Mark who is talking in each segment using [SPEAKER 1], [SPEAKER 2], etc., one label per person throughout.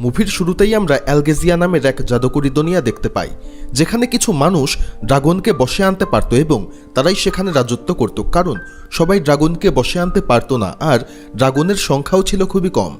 [SPEAKER 1] মুভির শুরুতেই আমরা অ্যালগেজিয়া নামের এক জাদুকরি দুনিয়া দেখতে পাই, যেখানে কিছু মানুষ ড্রাগনকে বশে আনতে পারত এবং তারাই সেখানে রাজত্ব করত, কারণ সবাই ড্রাগনকে বশে আনতে পারত না আর ড্রাগনের সংখ্যাও ছিল খুবই কম।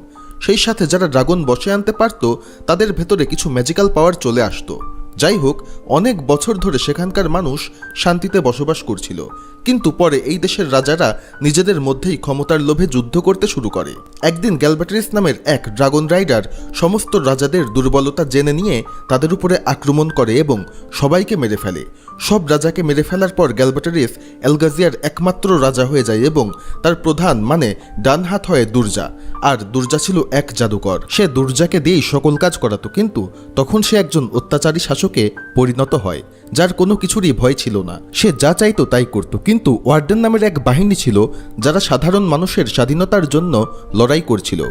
[SPEAKER 1] সেই সাথে যারা ড্রাগন বশে আনতে পারত তাদের ভেতরে কিছু ম্যাজিক্যাল পাওয়ার চলে আসতো। যাই হোক, অনেক বছর ধরে সেখানকার মানুষ শান্তিতে বসবাস করছিল, কিন্তু পরে এই দেশের রাজারা নিজেদের মধ্যেই ক্ষমতার লোভে যুদ্ধ করতে শুরু করে। একদিন গ্যালবাটারিস নামের এক ড্রাগন রাইডার সমস্ত রাজাদের দুর্বলতা জেনে নিয়ে তাদের উপরে আক্রমণ করে এবং সবাইকে মেরে ফেলে। সব রাজাকে মেরে ফেলার পর গ্যালবাটারিস অ্যালগাজিয়ার একমাত্র রাজা হয়ে যায় এবং তার প্রধান মানে ডান হাত হয় দুর্জা। আর দুর্জা ছিল এক জাদুকর, সে দুর্জাকে দিয়েই সকল কাজ করাতো, কিন্তু তখন সে একজন অত্যাচারী শাসকে পরিণত হয় যার কোনো কিছুরই ভয় ছিল না। সে যা চাইতো তাই করত, কিন্তু ওয়ার্ডেন নামের এক বাহিনী ছিল যারা সাধারণ মানুষের স্বাধীনতার জন্য লড়াই করছিল।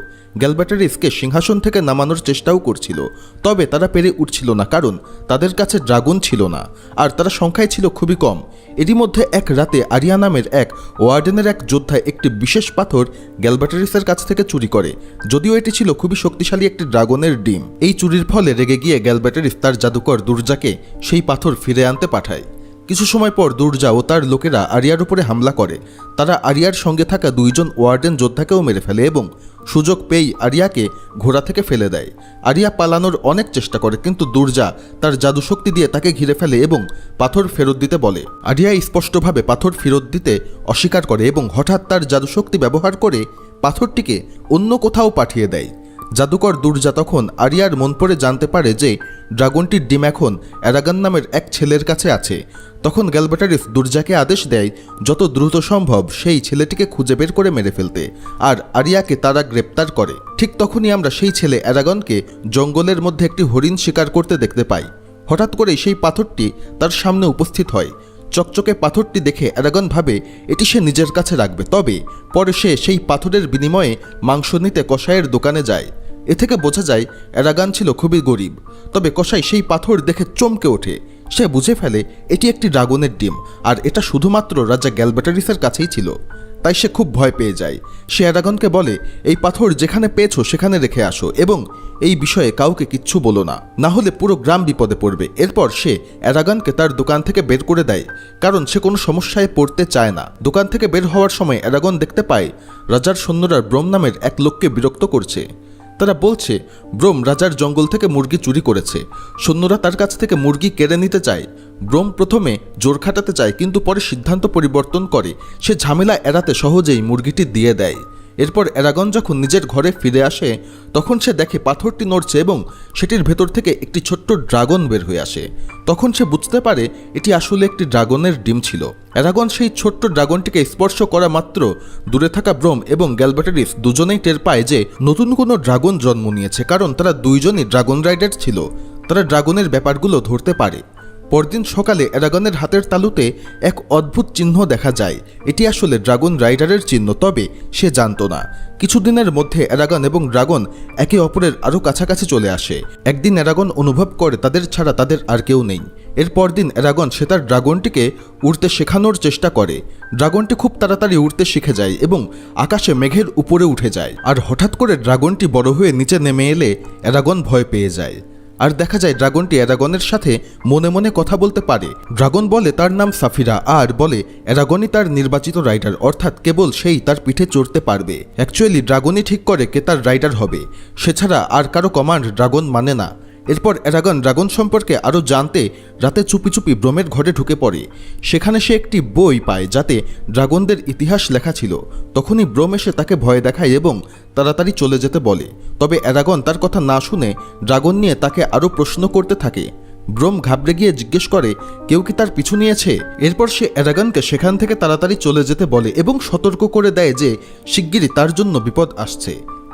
[SPEAKER 1] গ্যালবাটারিসকে সিংহাসন থেকে নামানোর চেষ্টাও করছিল, তবে তারা পেরে উঠছিল না, কারণ তাদের কাছে ড্রাগন ছিল না আর তারা সংখ্যায় ছিল খুবই কম। এরই মধ্যে এক রাতে আরিয়া নামের এক ওয়ার্ডেনের এক যোদ্ধা একটি বিশেষ পাথর গ্যালবাটারিসের কাছ থেকে চুরি করে, যদিও এটি ছিল খুবই শক্তিশালী একটি ড্রাগনের ডিম। এই চুরির ফলে রেগে গিয়ে গ্যালবাটারিস তার জাদুকর দুর্জাকে সেই পাথর ফিরে আনতে পাঠায়। কিছু সময় পর দুর্জা ও তার লোকেরা আরিয়ার উপরে হামলা করে। তারা আরিয়ার সঙ্গে থাকা দুইজন ওয়ার্ডেন যোদ্ধাকেও মেরে ফেলে এবং সুযোগ পেয়েই আরিয়াকে ঘোড়া থেকে ফেলে দেয়। আরিয়া পালানোর অনেক চেষ্টা করে, কিন্তু দুর্জা তার জাদুশক্তি দিয়ে তাকে ঘিরে ফেলে এবং পাথর ফেরত দিতে বলে। আরিয়া স্পষ্টভাবে পাথর ফেরত দিতে অস্বীকার করে এবং হঠাৎ তার জাদুশক্তি ব্যবহার করে পাথরটিকে অন্য কোথাও পাঠিয়ে দেয়। জাদুকর দুর্জা তখন আরিয়ার মন পড়ে জানতে পারে যে ড্রাগনটির ডিম এখন অ্যারাগান নামের এক ছেলের কাছে আছে। তখন গ্যালবাটারিস দুর্জাকে আদেশ দেয় যত দ্রুত সম্ভব সেই ছেলেটিকে খুঁজে বের করে মেরে ফেলতে, আর আরিয়াকে তারা গ্রেপ্তার করে। ঠিক তখনই আমরা সেই ছেলে অ্যারাগনকে জঙ্গলের মধ্যে একটি হরিণ শিকার করতে দেখতে পাই। হঠাৎ করে সেই পাথরটি তার সামনে উপস্থিত হয়। চকচকে পাথরটি দেখে অ্যারাগন ভাবে এটি সে নিজের কাছে রাখবে, তবে পরে সে সেই পাথরের বিনিময়ে মাংস নিতে কসাইয়ের দোকানে যায়। এ থেকে বোঝা যায় অ্যারাগন ছিল খুবই গরিব। তবে কসাই সেই পাথর দেখে চমকে ওঠে। সে বুঝে ফেলে এটি একটি ড্রাগনের ডিম আর এটা শুধুমাত্র রাজা গ্যালবাটারিসের কাছেই ছিল, তাই সে খুব ভয় পেয়ে যায়। সে অ্যারাগনকে বলে এই পাথর যেখানে পেয়েছো সেখানে রেখে আসো এবং এই বিষয়ে কাউকে কিচ্ছু বলো না, না হলে পুরো গ্রাম বিপদে পড়বে। এরপর সে অ্যারাগনকে তার দোকান থেকে বের করে দেয়, কারণ সে কোনো সমস্যায় পড়তে চায় না। দোকান থেকে বের হওয়ার সময় অ্যারাগন দেখতে পায় রাজার সৈন্যরা ব্রোম নামের এক লোককে বিরক্ত করছে। তারা বলছে ব্রোম রাজার জঙ্গল থেকে মুরগি চুরি করেছে। সৈন্যরা তার কাছ থেকে মুরগি কেড়ে নিতে চায়। ব্রোম প্রথমে জোর খাটাতে চায়, কিন্তু পরে সিদ্ধান্ত পরিবর্তন করে। সে ঝামেলা এড়াতে সহজেই মুরগিটি দিয়ে দেয়। এরপর অ্যারাগন যখন নিজের ঘরে ফিরে আসে তখন সে দেখে পাথরটি নড়ছে এবং সেটির ভেতর থেকে একটি ছোট্ট ড্রাগন বের হয়ে আসে। তখন সে বুঝতে পারে এটি আসলে একটি ড্রাগনের ডিম ছিল। অ্যারাগন সেই ছোট্ট ড্রাগনটিকে স্পর্শ করা মাত্র দূরে থাকা ব্রোম এবং গ্যালবাটারিস দুজনেই টের পায় যে নতুন কোনো ড্রাগন জন্ম নিয়েছে, কারণ তারা দুইজনই ড্রাগন রাইডার ছিল। তারা ড্রাগনের ব্যাপারগুলো ধরতে পারে। পরদিন সকালে অ্যারাগনের হাতের তালুতে এক অদ্ভুত চিহ্ন দেখা যায়। এটি আসলে ড্রাগন রাইডারের চিহ্ন, তবে সে জানত না। কিছুদিনের মধ্যে অ্যারাগন এবং ড্রাগন একে অপরের আরও কাছাকাছি চলে আসে। একদিন অ্যারাগন অনুভব করে তাদের ছাড়া তাদের আর কেউ নেই। এরপর দিন অ্যারাগন সে তার ড্রাগনটিকে উড়তে শেখানোর চেষ্টা করে। ড্রাগনটি খুব তাড়াতাড়ি উড়তে শিখে যায় এবং আকাশে মেঘের উপরে উঠে যায়। আর হঠাৎ করে ড্রাগনটি বড় হয়ে নিচে নেমে এলে অ্যারাগন ভয় পেয়ে যায়। আর দেখা যায় ড্রাগনটি অ্যারাগনের সাথে মনে মনে কথা বলতে পারে। ড্রাগন বলে তার নাম সাফিরা আর বলে অ্যারাগনই তার নির্বাচিত রাইডার, অর্থাৎ কেবল সেই তার পিঠে চড়তে পারবে। অ্যাকচুয়ালি ড্রাগনই ঠিক করে কে তার রাইডার হবে, সে ছাড়া আর কারো কমান্ড ড্রাগন মানে না। এরপর অ্যারাগন ড্রাগন সম্পর্কে আরও জানতে রাতে চুপি চুপি ব্রোমের ঘরে ঢুকে পড়ে। সেখানে সে একটি বই পায় যাতে ড্রাগনদের ইতিহাস লেখা ছিল। তখনই ব্রোম এসে তাকে ভয় দেখায় এবং তাড়াতাড়ি চলে যেতে বলে। তবে অ্যারাগন তার কথা না শুনে ড্রাগন নিয়ে তাকে আরও প্রশ্ন করতে থাকে। ব্রোম ঘাবড়ে গিয়ে জিজ্ঞেস করে কেউ কি তার পিছু নিয়েছে। এরপর সে অ্যারাগনকে সেখান থেকে তাড়াতাড়ি চলে যেতে বলে এবং সতর্ক করে দেয় যে শিগগিরই তার জন্য বিপদ আসছে।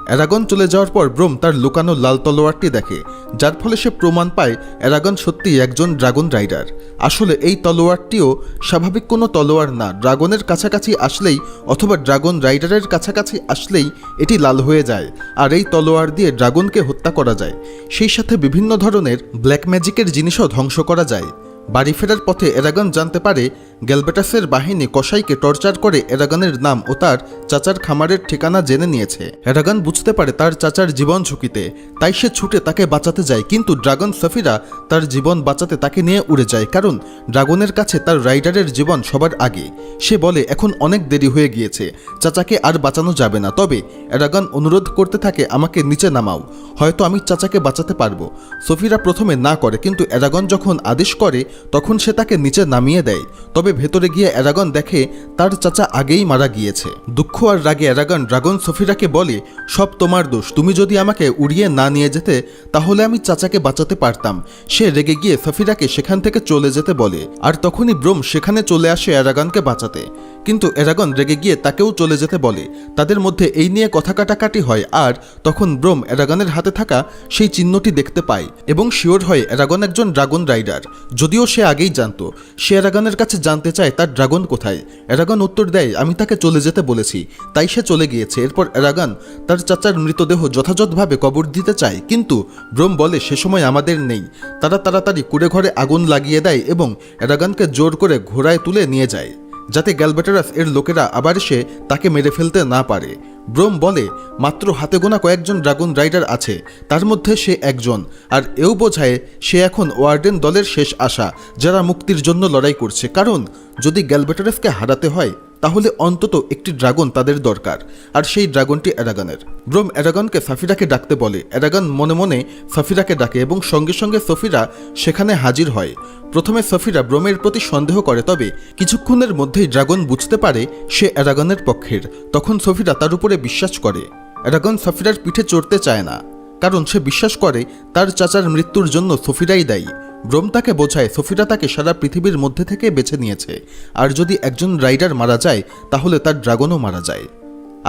[SPEAKER 1] অ্যারাগন চলে যাওয়ার পর ব্রোম তার লুকানো লাল তলোয়ারটি দেখে, যার ফলে সে প্রমাণ পায় অ্যারাগন সত্যিই একজন ড্রাগন রাইডার। আসলে এই তলোয়ারটিও স্বাভাবিক কোনো তলোয়ার না। ড্রাগনের কাছাকাছি আসলেই অথবা ড্রাগন রাইডারের কাছাকাছি আসলেই এটি লাল হয়ে যায়, আর এই তলোয়ার দিয়ে ড্রাগনকে হত্যা করা যায়। সেই সাথে বিভিন্ন ধরনের ব্ল্যাক ম্যাজিকের জিনিসও ধ্বংস করা যায়। বাড়ি ফেরার পথে অ্যারাগন জানতে পারে গ্যালবেটাসের বাহিনী কসাইকে টর্চার করে এরাগনের নাম ও তার চাচার খামারের ঠিকানা জেনে নিয়েছে। এরাগন বুঝতে পারে তার চাচার জীবন ঝুঁকিতে, তাই সে ছুটে তাকে বাঁচাতে যায়, কিন্তু ড্রাগন সাফিরা তার জীবন বাঁচাতে তাকে নিয়ে উড়ে যায়, কারণ ড্রাগনের কাছে তার রাইডারের জীবন সবার আগে। সে বলে এখন অনেক দেরি হয়ে গিয়েছে, চাচাকে আর বাঁচানো যাবে না। তবে এরাগন অনুরোধ করতে থাকে আমাকে নিচে নামাও, হয়তো আমি চাচাকে বাঁচাতে পারবো। সফিরা প্রথমে না করে, কিন্তু এরাগন যখন আদেশ করে তখন সে তাকে নিচে নামিয়ে দেয়। তবে ভেতরে গিয়ে এরাগন দেখে তার চাচা আগেই মারা গিয়েছে। দুঃখ আর রাগে এরাগন ড্রাগন সফিরাকে বলে সব তোমার দোষ, তুমি যদি আমাকে উড়িয়ে না নিয়ে যেতে তাহলে আমি চাচাকে বাঁচাতে পারতাম। সে রেগে গিয়ে সফিরাকে সেখান থেকে চলে যেতে বলে, আর তখনই ব্রোম সেখানে চলে আসে এরাগনকে বাঁচাতে, কিন্তু এরাগন রেগে গিয়ে তাকেও চলে যেতে বলে। তাদের মধ্যে এই নিয়ে কথা কাটাকাটি হয়, আর তখন ব্রোম এরাগনের হাতে থাকা সেই চিহ্নটি দেখতে পায় এবং শিওর হয় এরাগন একজন ড্রাগন রাইডার, যদিও সে আগেই জানতো। সে এরাগনের কাছে জানতে চায় তার ড্রাগন কোথায়। এরাগন উত্তর দেয় আমি তাকে চলে যেতে বলেছি, তাই সে চলে গিয়েছে। এরপর এরাগন তার চাচার মৃতদেহ যথাযথভাবে কবর দিতে চায়, কিন্তু ব্রোম বলে সে সময় আমাদের নেই। তারা তাড়াতাড়ি কুড়ে ঘরে আগুন লাগিয়ে দেয় এবং এরাগনকে জোর করে ঘোড়ায় তুলে নিয়ে যায়, যাতে গ্যালবেটারাস এর লোকেরা আবার এসে তাকে মেরে ফেলতে না পারে। ব্রোম বলে মাত্র হাতে গোনা কয়েকজন ড্রাগন রাইডার আছে, তার মধ্যে সে একজন, আর এও বোঝায় সে এখন ওয়ার্ডেন দলের শেষ আশা যারা মুক্তির জন্য লড়াই করছে, কারণ যদি গ্যালবেটারাসকে হারাতে হয় তাহলে অন্তত একটি ড্রাগন তাদের দরকার, আর সেই ড্রাগনটি এরাগনের। ব্রোম এরাগনকে সাফিরাকে ডাকতে বলে। এরাগন মনে মনে সাফিরাকে ডাকে এবং সঙ্গে সঙ্গে সফিরা সেখানে হাজির হয়। প্রথমে সফিরা ব্রোমের প্রতি সন্দেহ করে, তবে কিছুক্ষণের মধ্যেই ড্রাগন বুঝতে পারে সে এরাগনের পক্ষের। তখন সফিরা তার উপরে বিশ্বাস করে। এরাগন সফিরার পিঠে চড়তে চায় না, কারণ সে বিশ্বাস করে তার চাচার মৃত্যুর জন্য সফিরাই দায়ী। ব্রোম তাকে বোঝায় সফিরা তাকে সারা পৃথিবীর মধ্যে থেকে বেছে নিয়েছে, আর যদি একজন রাইডার মারা যায় তাহলে তার ড্রাগনও মারা যায়,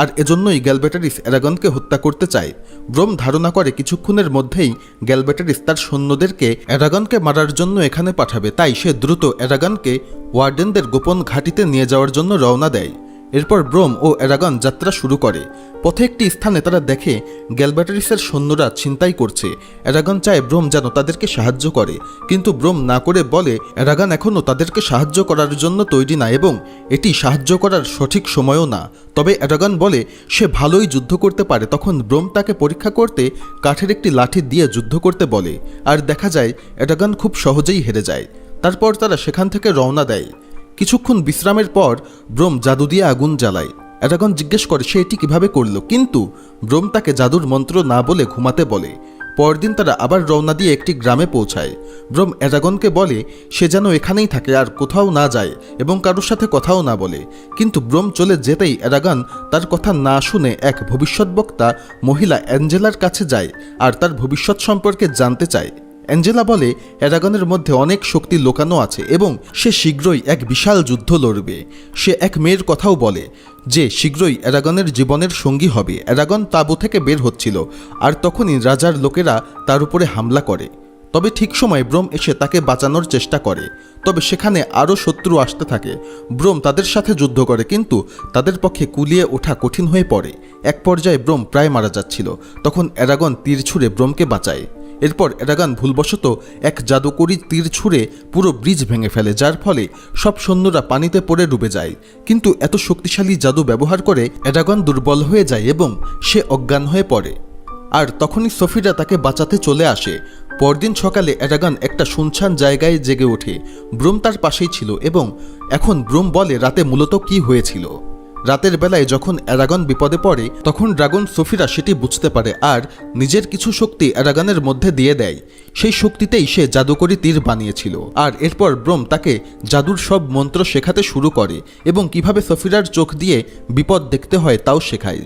[SPEAKER 1] আর এজন্যই গ্যালবেটারিস এরাগনকে হত্যা করতে চায়। ব্রোম ধারণা করে কিছুক্ষণের মধ্যেই গ্যালবেটারিস তার সৈন্যদেরকে এরাগনকে মারার জন্য এখানে পাঠাবে, তাই সে দ্রুত এরাগনকে ওয়ার্ডেনদের গোপন ঘাঁটিতে নিয়ে যাওয়ার জন্য রওনা দেয়। এরপর ব্রোম ও এরাগন যাত্রা শুরু করে। পথে একটি স্থানে তারা দেখে গ্যালবেটারিসের সৈন্যরা ছিনতাই করছে। এরাগন চায় ব্রোম যেন তাদেরকে সাহায্য করে, কিন্তু ব্রোম না করে বলে এরাগন এখনও তাদেরকে সাহায্য করার জন্য তৈরি না এবং এটি সাহায্য করার সঠিক সময়ও না। তবে এরাগন বলে সে ভালোই যুদ্ধ করতে পারে। তখন ব্রোম তাকে পরীক্ষা করতে কাঠের একটি লাঠি দিয়ে যুদ্ধ করতে বলে, আর দেখা যায় এরাগন খুব সহজেই হেরে যায়। তারপর তারা সেখান থেকে রওনা দেয়। কিছুক্ষণ বিশ্রামের পর ব্রোম জাদু দিয়ে আগুন জ্বালায়। এরাগন জিজ্ঞেস করে সে এটি কিভাবে করল, কিন্তু ব্রোম তাকে জাদুর মন্ত্র না বলে ঘুমাতে বলে। পরদিন তারা আবার রওনা দিয়ে একটি গ্রামে পৌঁছায়। ব্রোম এরাগনকে বলে সে যেন এখানেই থাকে আর কোথাও না যায় এবং কারোর সাথে কথাও না বলে, কিন্তু ব্রোম চলে যেতেই এরাগন তার কথা না শুনে এক ভবিষ্যৎবক্তা মহিলা অ্যাঞ্জেলার কাছে যায় আর তার ভবিষ্যৎ সম্পর্কে জানতে চায়। অ্যাঞ্জেলা বলে এরাগনের মধ্যে অনেক শক্তি লুকানো আছে এবং সে শীঘ্রই এক বিশাল যুদ্ধ লড়বে। সে এক মেয়ের কথাও বলে যে শীঘ্রই এরাগনের জীবনের সঙ্গী হবে। এরাগন তাঁবু থেকে বের হচ্ছিল, আর তখনই রাজার লোকেরা তার উপরে হামলা করে। তবে ঠিক সময় ব্রোম এসে তাকে বাঁচানোর চেষ্টা করে। তবে সেখানে আরও শত্রু আসতে থাকে। ব্রোম তাদের সাথে যুদ্ধ করে, কিন্তু তাদের পক্ষে কুলিয়ে ওঠা কঠিন হয়ে পড়ে। এক পর্যায়ে ব্রোম প্রায় মারা যাচ্ছিল, তখন এরাগন তীর ছুঁড়ে ব্রোমকে বাঁচায়। এরপর এরাগন ভুলবশত এক জাদুকরি তীর ছুঁড়ে পুরো ব্রিজ ভেঙে ফেলে, যার ফলে সব সৈন্যরা পানিতে পড়ে ডুবে যায়। কিন্তু এত শক্তিশালী জাদু ব্যবহার করে এরাগন দুর্বল হয়ে যায় এবং সে অজ্ঞান হয়ে পড়ে। আর তখনই সফিরা তাকে বাঁচাতে চলে আসে। পরদিন সকালে এরাগন একটা শুনশান জায়গায় জেগে ওঠে। ব্রোম তার পাশেই ছিল এবং এখন ব্রোম বলে রাতে মূলত কি হয়েছিল। রাতের বেলায় যখন এরাগন বিপদে পড়ে তখন ড্রাগন সফিরা সেটি বুঝতে পারে আর নিজের কিছু শক্তি এরাগনের মধ্যে দিয়ে দেয়। সেই শক্তিতেই সে জাদুকরি তীর বানিয়েছিল। আর এরপর ব্রোম তাকে জাদুর সব মন্ত্র শেখাতে শুরু করে এবং কিভাবে সফিরার চোখ দিয়ে বিপদ দেখতে হয় তাও শেখায়।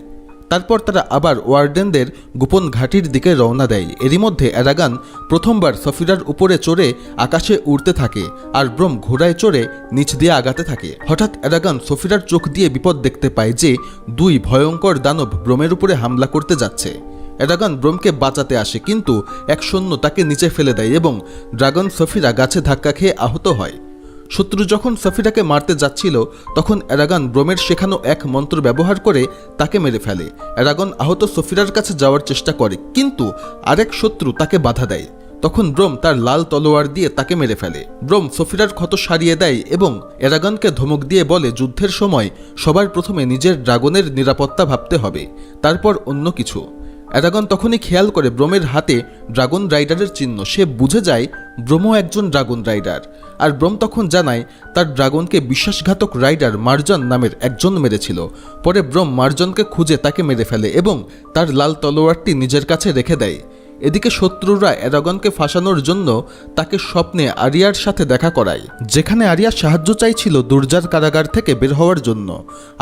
[SPEAKER 1] তারপর তারা আবার ওয়ার্ডেনদের গোপন ঘাঁটির দিকে রওনা দেয়। এরই মধ্যে এরাগন প্রথমবার সফিরার উপরে চড়ে আকাশে উড়তে থাকে আর ব্রোম ঘোড়ায় চড়ে নিচ দিয়ে আগাতে থাকে। হঠাৎ এরাগন সফিরার চোখ দিয়ে বিপদ দেখতে পায় যে দুই ভয়ঙ্কর দানব ব্রোমের উপরে হামলা করতে যাচ্ছে। এরাগন ব্রোমকে বাঁচাতে আসে, কিন্তু এক সৈন্য তাকে নিচে ফেলে দেয় এবং ড্রাগন সফিরা গাছে ধাক্কা খেয়ে আহত হয়। শত্রু যখন সফিরাকে মারতে যাচ্ছিল তখন এরাগন ব্রোমের শেখানো এক মন্ত্র ব্যবহার করে তাকে মেরে ফেলে। এরাগন আহত সফিরার কাছে যাওয়ার চেষ্টা করে, কিন্তু আরেক শত্রু তাকে বাধা দেয়। তখন ব্রোম তার লাল তলোয়ার দিয়ে তাকে মেরে ফেলে। ব্রোম সফিরার ক্ষত সারিয়ে দেয় এবং এরাগনকে ধমক দিয়ে বলে যুদ্ধের সময় সবার প্রথমে নিজের ড্রাগনের নিরাপত্তা ভাবতে হবে, তারপর অন্য কিছু। এরাগন তখনই খেয়াল করে ব্রোমের হাতে ড্রাগন রাইডারের চিহ্ন। সে বুঝে যায় ব্রোমও একজন ড্রাগন রাইডার। আর ব্রোম তখন জানায় তার ড্রাগনকে বিশ্বাসঘাতক রাইডার মার্জান নামের একজন মেরেছিল। পরে ব্রোম মার্জানকে খুঁজে তাকে মেরে ফেলে এবং তার লাল তলোয়ারটি নিজের কাছে রেখে দেয়। এদিকে শত্রুরা এরাগনকে ফাঁসানোর জন্য তাকে স্বপ্নে আরিয়ার সাথে দেখা করায়, যেখানে আরিয়া সাহায্য চাইছিল দুর্জার কারাগার থেকে বের হওয়ার জন্য।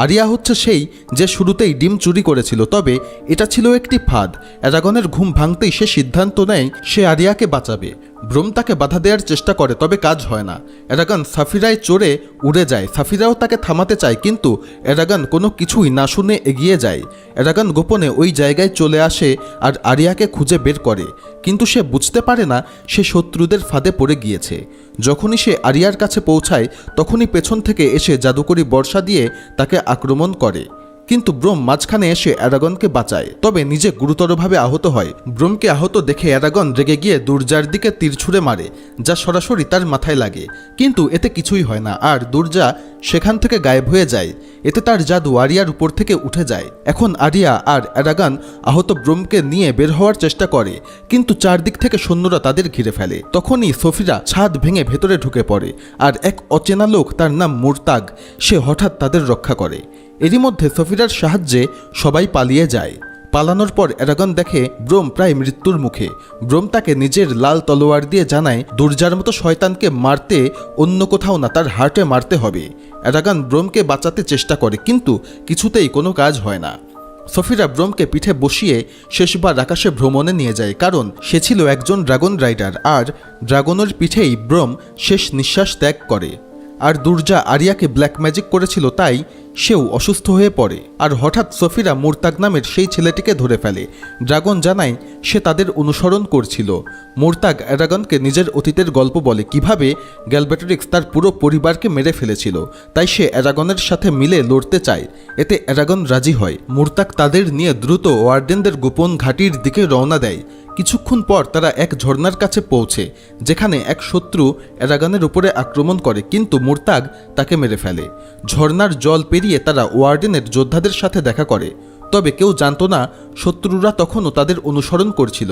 [SPEAKER 1] আরিয়া হচ্ছে সেই যে শুরুতেই ডিম চুরি করেছিল, তবে এটা ছিল একটি ফাঁদ। এরাগনের ঘুম ভাঙতেই সে সিদ্ধান্ত নেয় সে আরিয়াকে বাঁচাবে। ব্রোম তাকে বাধা দেওয়ার চেষ্টা করে, তবে কাজ হয় না। এরাগন সাফিরায় চড়ে উড়ে যায়। সাফিরাও তাকে থামাতে চায়, কিন্তু এরাগন কোনো কিছুই না শুনে এগিয়ে যায়। এরাগন গোপনে ওই জায়গায় চলে আসে আর আরিয়াকে খুঁজে বের করে, কিন্তু সে বুঝতে পারে না সে শত্রুদের ফাঁদে পড়ে গিয়েছে। যখনই সে আরিয়ার কাছে পৌঁছায় তখনই পেছন থেকে এসে জাদুকরি বর্ষা দিয়ে তাকে আক্রমণ করে, কিন্তু ব্রোম মাঝখানে এসে এরাগনকে বাঁচায়, তবে নিজে গুরুতরভাবে আহত হয়। ব্রোমকে আহত দেখে এরাগন রেগে গিয়ে দুর্জার দিকে তীর ছুঁড়ে মারে, যা সরাসরি তার মাথায় লাগে, কিন্তু এতে কিছুই হয় না আর দুর্জা সেখান থেকে গায়েব হয়ে যায়। এতে তার জাদু আরিয়ার উপর থেকে উঠে যায়। এখন আরিয়া আর এরাগন আহত ব্রোমকে নিয়ে বের হওয়ার চেষ্টা করে, কিন্তু চারদিক থেকে সৈন্যরা তাদের ঘিরে ফেলে। তখনই সফিরা ছাদ ভেঙে ভেতরে ঢুকে পড়ে, আর এক অচেনা লোক, তার নাম মুরতাগ, সে হঠাৎ তাদের রক্ষা করে। এরই মধ্যে সফিরার সাহায্যে সবাই পালিয়ে যায়। পালানোর পর এরাগন দেখে ব্রোম প্রায় মৃত্যুর মুখে। ব্রোম তাকে নিজের লাল তলোয়ার দিয়ে জানায় দুর্জার মতো শয়তানকে মারতে অন্য কোথাও না, তার হার্টে মারতে হবে। এরাগন ব্রোমকে বাঁচাতে চেষ্টা করে, কিন্তু কিছুতেই কোনো কাজ হয় না। সফিরা ব্রোমকে পিঠে বসিয়ে শেষবার আকাশে ভ্রমণে নিয়ে যায়, কারণ সে ছিল একজন ড্রাগন রাইডার আর ড্রাগনের পিঠেই ব্রোম শেষ নিঃশ্বাস ত্যাগ করে। আর দুর্জা আরিয়াকে ব্ল্যাক ম্যাজিক করেছিল, তাই সেও অসুস্থ হয়ে পড়ে। আর হঠাৎ সফিরা মুরতাগ নামের সেই ছেলেটিকে ধরে ফেলে। ড্রাগন জানায় সে তাদের অনুসরণ করছিল। মুরতাগ এরাগনকে নিজের অতীতের গল্প বলে, কিভাবে গ্যালভেটরিক্স তার পুরো পরিবারকে মেরে ফেলেছিল, তাই সে এরাগনের সাথে মিলে লড়তে চায়। এতে এরাগন রাজি হয়। মুরতাগ তাদের নিয়ে দ্রুত ওয়ার্ডেনদের গোপন ঘাঁটির দিকে রওনা দেয়। কিছুক্ষণ পর তারা এক ঝর্ণার কাছে পৌঁছে, যেখানে এক শত্রু এরাগনের উপরে আক্রমণ করে, কিন্তু মুরতাগ তাকে মেরে ফেলে। ঝর্ণার জল পেরিয়ে তারা ওয়ার্ডেনের যোদ্ধাদের সাথে দেখা করে, তবে কেউ জানত না শত্রুরা তখনও তাদের অনুসরণ করছিল।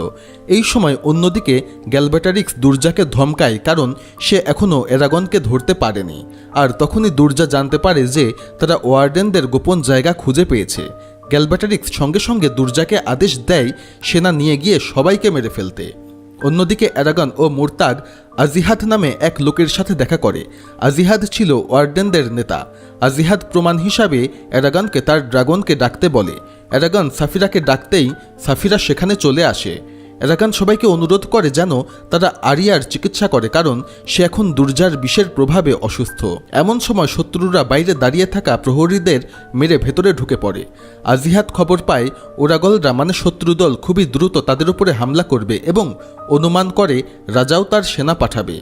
[SPEAKER 1] এই সময় অন্যদিকে গ্যালভেটরিক্স দুর্জাকে ধমকায়, কারণ সে এখনও এরাগনকে ধরতে পারেনি। আর তখনই দুর্জা জানতে পারে যে তারা ওয়ার্ডেনদের গোপন জায়গা খুঁজে পেয়েছে। গ্যালভেটরিক্স সঙ্গে সঙ্গে দুর্জাকে আদেশ দেয় সেনা নিয়ে গিয়ে সবাইকে মেরে ফেলতে। অন্যদিকে এরাগন ও মুরতাগ আজিহাদ নামে এক লোকের সাথে দেখা করে। আজিহাদ ছিল ওয়ার্ডেনদের নেতা। আজিহাদ প্রমাণ হিসাবে এরাগনকে তার ড্রাগনকে ডাকতে বলে। এরাগন সাফিরাকে ডাকতেই সাফিরা সেখানে চলে আসে। এরাগন সবাইকে অনুরোধ করে যেন তারা আরিয়ার চিকিৎসা করে, কারণ সে এখন দুর্জার বিষের প্রভাবে অসুস্থ। এমন সময় শত্রুরা বাইরে দাঁড়িয়ে থাকা প্রহরীদের মেরে ভেতরে ঢুকে পড়ে। আজিহাদ খবর পায় ওরাগলরা মানে শত্রুদল খুবই দ্রুত তাদের উপরে হামলা করবে এবং অনুমান করে রাজাও তার সেনা পাঠাবে।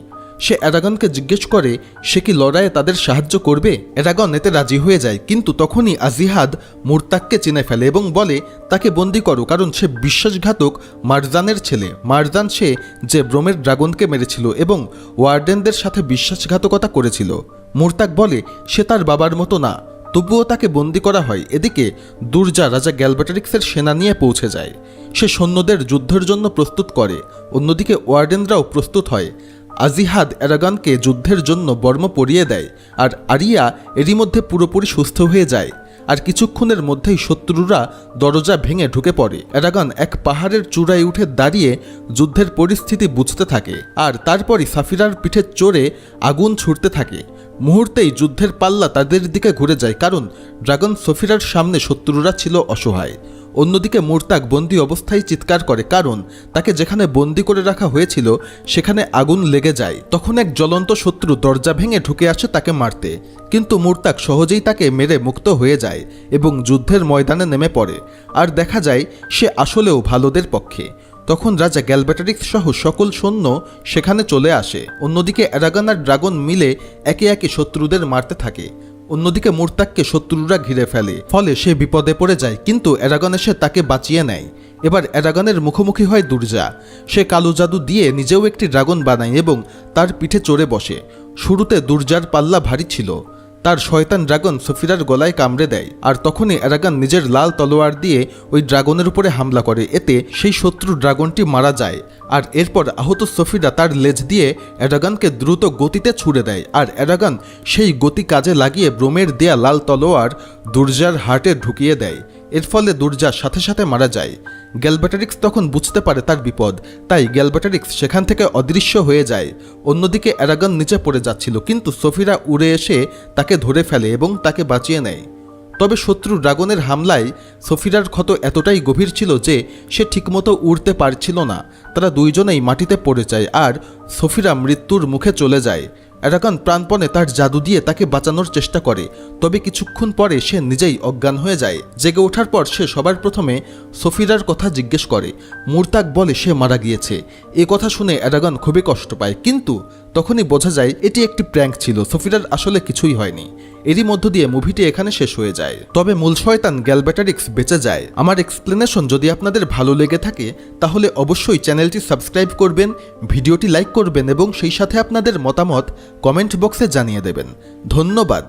[SPEAKER 1] সে এরাগনকে জিজ্ঞেস করে সে কি লড়াইয়ে তাদের সাহায্য করবে। এরাগন এতে রাজি হয়ে যায়, কিন্তু তখনই আজিহাদ মুরতাগকে চিনে ফেলে এবং বলে তাকে বন্দি করো, কারণ সে বিশ্বাসঘাতক মারজানের ছেলে। মারজান সে যে ব্রোমের ড্রাগনকে মেরেছিল এবং ওয়ার্ডেনদের সাথে বিশ্বাসঘাতকতা করেছিল। মুরতাগ বলে সে তার বাবার মতো না, তবুও তাকে বন্দি করা হয়। এদিকে দুর্জা রাজা গ্যালভেটরিক্সের সেনা নিয়ে পৌঁছে যায়। সে সৈন্যদের যুদ্ধের জন্য প্রস্তুত করে। অন্যদিকে ওয়ার্ডেনরাও প্রস্তুত হয়। আজিহাদ এরাগনকে যুদ্ধের জন্য বর্ম পরিয়ে দেয়, আর আরিয়া এরই মধ্যে পুরোপুরি সুস্থ হয়ে যায়। আর কিছুক্ষণের মধ্যেই শত্রুরা দরজা ভেঙে ঢুকে পড়ে। এরাগন এক পাহাড়ের চূড়ায় উঠে দাঁড়িয়ে যুদ্ধের পরিস্থিতি বুঝতে থাকে, আর তারপরই সাফিরার পিঠে চড়ে আগুন ছুটতে থাকে। মুহূর্তেই যুদ্ধের পাল্লা তাদের দিকে ঘুরে যায়, কারণ ড্রাগন সফিরার সামনে শত্রুরা ছিল অসহায়। অন্যদিকে মুরতাগ বন্দি অবস্থায় চিৎকার করে, কারণ তাকে যেখানে বন্দি করে রাখা হয়েছিল সেখানে আগুন লেগে যায়। তখন এক জ্বলন্ত শত্রু দরজা ভেঙে ঢুকে আসে তাকে মারতে, কিন্তু মুরতাগ সহজেই তাকে মেরে মুক্ত হয়ে যায় এবং যুদ্ধের ময়দানে নেমে পড়ে। আর দেখা যায় সে আসলেও ভালোদের পক্ষে। তখন রাজা গ্যালভেটরিক্স সহ সকল সৈন্য সেখানে চলে আসে। অন্যদিকে এরাগন আর ড্রাগন মিলে একে একে শত্রুদের মারতে থাকে। অন্যদিকে মুরতাগকে শত্রুরা ঘিরে ফেলে, ফলে সে বিপদে পড়ে যায়, কিন্তু এরাগন এসে তাকে বাঁচিয়ে নেয়। এবার অ্যারাগনের মুখোমুখি হয় দুর্জা। সে কালো জাদু দিয়ে নিজেও একটি ড্রাগন বানায় এবং তার পিঠে চড়ে বসে। শুরুতে দুর্জার পাল্লা ভারী ছিল। তার শয়তান ড্রাগন সফিরার গলায় কামড়ে দেয়, আর তখনই অ্যারাগন নিজের লাল তলোয়ার দিয়ে ওই ড্রাগনের উপরে হামলা করে। এতে সেই শত্রু ড্রাগনটি মারা যায়, আর এরপর আহত সফিরা তার লেজ দিয়ে অ্যারাগনকে দ্রুত গতিতে ছুড়ে দেয়, আর অ্যারাগন সেই গতি কাজে লাগিয়ে ব্রোমের দেয়া লাল তলোয়ার দুর্জার হার্টে ঢুকিয়ে দেয়। এর ফলে দুর্জা সাথে সাথে মারা যায়। গ্যালভ্যাটরিক্স তখন বুঝতে পারে তার বিপদ, তাই গ্যালভ্যাটরিক্স সেখান থেকে অদৃশ্য হয়ে যায়। অন্যদিকে অ্যারাগন নিচে পড়ে যাচ্ছিল, কিন্তু সফিরা উড়ে এসে তাকে ধরে ফেলে এবং তাকে বাঁচিয়ে নেয়। তবে শত্রু ড্রাগনের হামলায় সফিরার ক্ষত এতটাই গভীর ছিল যে সে ঠিকমতো উড়তে পারছিল না। তারা দুইজনেই মাটিতে পড়ে যায়, আর সফিরা মৃত্যুর মুখে চলে যায়। অ্যারাগন প্রাণপণে তার জাদু দিয়ে তাকে বাঁচানোর চেষ্টা করে, তবে কিছুক্ষণ পরে সে নিজেই অজ্ঞান হয়ে যায়। জেগে ওঠার পর সে সবার প্রথমে সফিরার কথা জিজ্ঞেস করে। মুরতাক বলে সে মারা গিয়েছে। এ কথা শুনে অ্যারাগন খুবই কষ্ট পায়, কিন্তু তখনই বোঝা যায় এটি একটি প্র্যাঙ্ক ছিল, সফিরার আসলে কিছুই হয়নি। এরই মধ্য দিয়ে মুভিটি এখানে শেষ হয়ে যায়। তবে মূল শয়তান গ্যালভ্যাটরিক্স বেঁচে যায়। আমার এক্সপ্লেনেশন যদি আপনাদের ভালো লেগে থাকে তাহলে অবশ্যই চ্যানেলটি সাবস্ক্রাইব করবেন, ভিডিওটি লাইক করবেন এবং সেই সাথে আপনাদের মতামত কমেন্ট বক্সে জানিয়ে দেবেন। ধন্যবাদ।